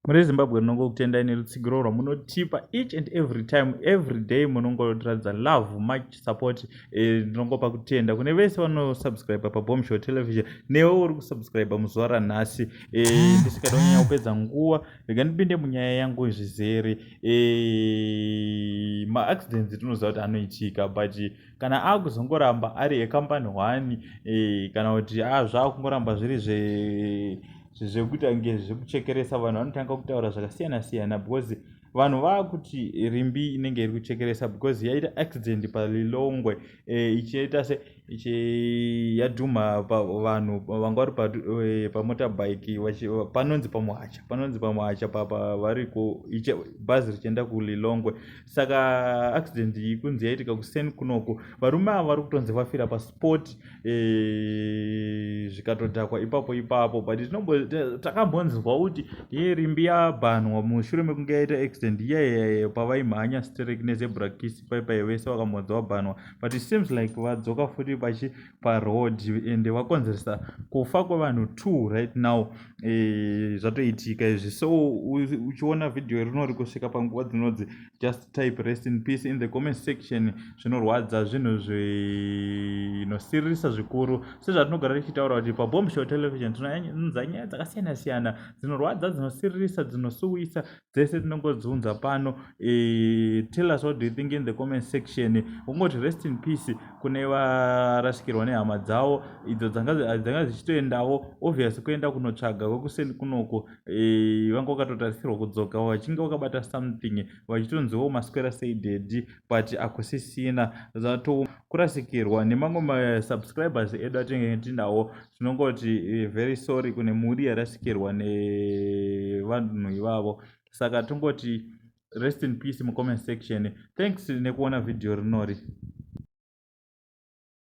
muri Zimbabwe tinongokutendai nerutsigiro rwamunotipa each and every time, every day munongotiradza love, much support. Ndinongopa kutenda kune vese vanosubscribe paBombshell Television, newe uri kusubscribe muzuva ranhasi. Ndisikada kunyanya kupedza nguva, rega ndipinde munyaya yangu zvizere. Maaccidents tinoziva kuti anoitika, but kana akuzongoramba ari ekambani 1 kana kuti zvakungoramba zviri zvekuita ngezvekuchekeresa vanhu, vanotanga kutaura zvakasiyana-siyana because vanhu vakuti Rimbi inenge iri kuchekeresa because yaita accident paLilongwe ichiita yadhuma vanhu vanga vari pamotorbike panonzi pamuhacha variko bhazi richienda kuLilongwe. Saka accident iyi kunzi yaitika kuseni kunoko, varume ava vari kutonzi vafira pasport zvikatodhakwa ipapo, but takambonzwa kuti Rimbi yabhanwa mushure mekunge yaita accident iye pavaimhanya strike nezebra kiss paipai vese vakambonzwa vabhanwa, but it seems like vadzoka futi paroad and vakonzeresa kufa kwevanhu 2 right now. Zvatoitika izvi, so uchiona video rinori kusvika panguva dzinodzi, just type rest in peace in the comment section. Zvinorwadza, zvinhu zvinosiririsa zvikuru, sezvatinogara tichitaura kuti paBombshell Television tinounza nyaya dzakasiyana-siyana, dzinorwadza, dzinosiririsa, dzinosuwisa, dzese tinongodziunza pano. Tell us what do you think in the comment section. Ungoti rest in peace kune varasikirwa nehama dzavo idzo dzanga dzichitoendawo obviously kuenda kunotsvaga kwekuseni kunoko. Vanga vakatotarisirwa kudzoka vachinge vakabata something, vachitonziwo maswera sei dead, but akusisina. Kurasikirwa nemamwe masubscribers edu atinenge tinawo, tinongoti very sorry kune mhuri yarasikirwa nevanhu ivavo. Saka tongoti rest in peace mucomment section. Thanks nekuona video rinori.